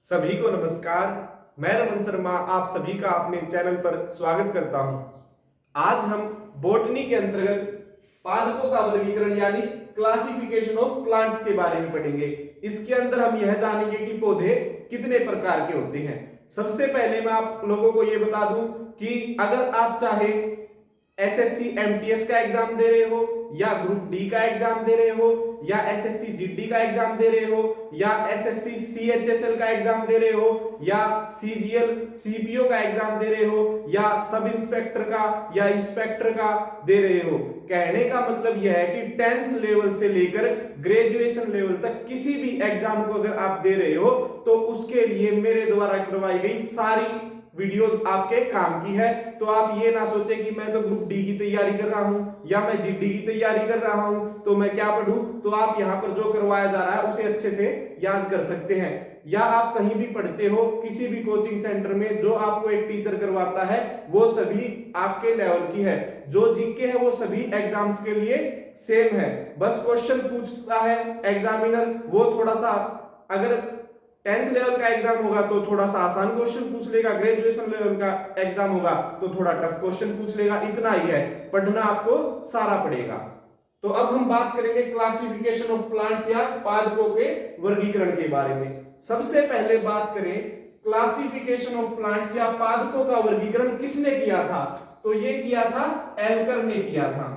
सभी को नमस्कार। मैं रमन शर्मा आप सभी का अपने चैनल पर स्वागत करता हूं। आज हम बॉटनी के अंतर्गत पादपों का वर्गीकरण यानी क्लासिफिकेशन ऑफ प्लांट्स के बारे में पढ़ेंगे। इसके अंदर हम यह जानेंगे कि पौधे कितने प्रकार के होते हैं। सबसे पहले मैं आप लोगों को यह बता दूं कि अगर आप चाहे एसएससी एमटीएस का एग्जाम दे रहे हो या ग्रुप डी का एग्जाम दे रहे हो या एसएससी जीडी का एग्जाम दे रहे हो या एसएससी सीएचएसएल का एग्जाम दे रहे हो या सीजीएल सीपीओ का एग्जाम दे रहे हो या सब इंस्पेक्टर का या इंस्पेक्टर का दे रहे हो, कहने का मतलब यह है कि 10th लेवल से लेकर ग्रेजुएशन लेवल तक किसी भी एग्जाम को अगर आप दे रहे हो तो उसके लिए मेरे द्वारा करवाई गई सारी वीडियोस आपके काम की है। तो आप ये ना सोचे कि मैं तो ग्रुप डी की तैयारी कर रहा हूं या मैं जीडी की तैयारी कर रहा हूं तो मैं क्या पढ़ूं। तो आप यहां पर जो करवाया जा रहा है उसे अच्छे से याद कर सकते हैं। या आप कहीं भी पढ़ते हो किसी भी कोचिंग सेंटर में, जो आपको एक टीचर करवाता है वो सभी आपके लेवल की है। जो जीके है वो सभी एग्जाम्स के लिए सेम है। बस क्वेश्चन पूछता है एग्जामिनर, वो थोड़ा सा अगर 10th लेवल का एग्जाम होगा तो थोड़ा सा आसान क्वेश्चन पूछ लेगा, ग्रेजुएशन लेवल का एग्जाम होगा तो थोड़ा टफ क्वेश्चन पूछ लेगा। इतना ही है, पढ़ना आपको सारा पड़ेगा। तो अब हम बात करेंगे क्लासिफिकेशन ऑफ प्लांट्स या पादपों के वर्गीकरण के बारे में। सबसे पहले बात करें क्लासिफिकेशन ऑफ प्लांट्स या पादपों का वर्गीकरण किसने किया था, तो ये किया था एल्कर ने किया था।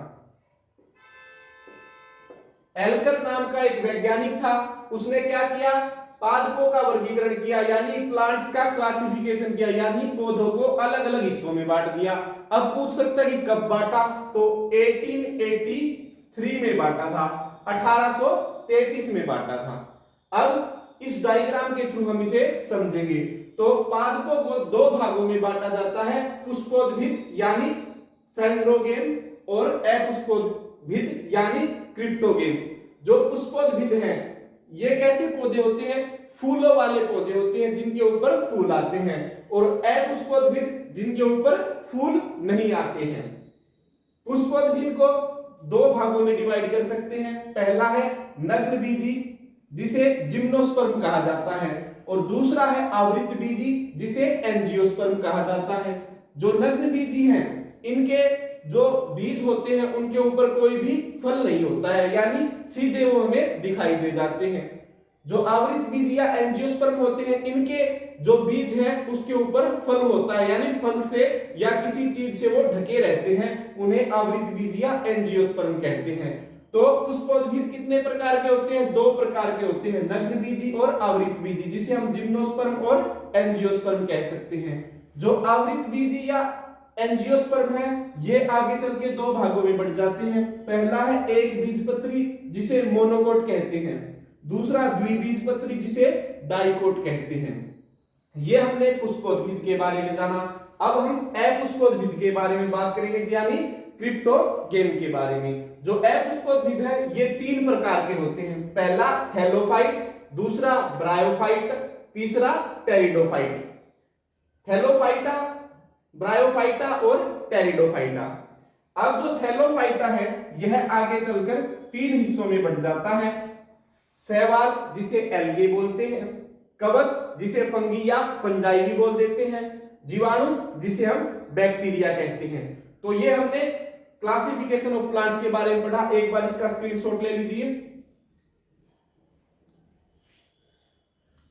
एल्कर नाम का एक वैज्ञानिक था, उसने क्या किया, पादपों का वर्गीकरण किया यानी प्लांट्स का क्लासिफिकेशन किया, यानी पौधों को अलग अलग हिस्सों में बांट दिया। अब पूछ सकता है कि कब बांटा, तो 1883 में बांटा था, 1833 में बांटा था। अब इस डायग्राम के थ्रू हम इसे समझेंगे। तो पादपों को दो भागों में बांटा जाता है, पुष्पोद्भिद यानी फेंड्रोगेम और अपुष्पोद्भिद यानी क्रिप्टोगेम। जो पुष्पोद्भिद हैं ये कैसे पौधे होते हैं, फूलों वाले पौधे होते हैं जिनके ऊपर फूल आते हैं, और अपुष्पोद्भिद जिनके ऊपर फूल नहीं आते हैं। पुष्पोद्भिद को दो भागों में डिवाइड कर सकते हैं। पहला है नग्न बीजी जिसे जिम्नोस्पर्म कहा जाता है, और दूसरा है आवृत बीजी जिसे एंजियोस्पर्म कहा जाता है। जो नग्न बीजी हैं इनके जो बीज होते हैं उनके ऊपर कोई भी फल नहीं होता है, यानी सीधे वो हमें दिखाई दे जाते हैं। जो आवृत बीज या एंजियोस्पर्म होते हैं इनके जो बीज हैं उसके ऊपर फल होता है, यानी फल से या किसी चीज से वो ढके रहते हैं, उन्हें आवृत बीज या एंजियोस्पर्म कहते हैं। तो पुष्पोद्भिद कितने प्रकार के होते हैं, दो प्रकार के होते हैं, नग्न बीजी और आवृत बीजी, जिसे हम जिम्नोस्पर्म और एंजियोस्पर्म कह सकते हैं। जो आवृत बीजी या एंजियोस्पर्म है ये आगे चल के दो भागों में बढ़ जाते हैं। पहला है एक बीजपत्री जिसे मोनोकोट कहते हैं, दूसरा द्विबीजपत्री जिसे डाइकोट कहते हैं। ये हमने पुष्पोद्भिद के बारे में जाना। अब हम अपुष्पोद्भिद के बारे में बात करेंगे, यानी क्रिप्टोगेम के बारे में। जो अपुष्पोद्भिद है ये तीन प्रकार के होते हैं। पहला थैलोफाइट, दूसरा ब्रायोफाइट, तीसरा टेरिडोफाइट। थैलोफाइटा, ब्रायोफाइटा और टेरिडोफाइटा। अब जो थैलोफाइटा है यह आगे चलकर तीन हिस्सों में बढ़ जाता है। शैवाल जिसे एल्गे बोलते हैं, कवक जिसे फंगी या फंजाई भी बोल देते हैं, जीवाणु जिसे हम बैक्टीरिया कहते हैं। तो ये हमने क्लासिफिकेशन ऑफ प्लांट्स के बारे में पढ़ा। एक बार इसका स्क्रीनशॉट ले लीजिए।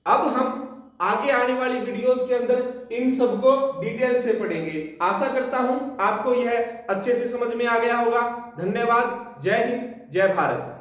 अब हम आगे आने वाली वीडियोस के अंदर इन सबको डिटेल से पढ़ेंगे। आशा करता हूं आपको यह अच्छे से समझ में आ गया होगा। धन्यवाद। जय हिंद, जय भारत।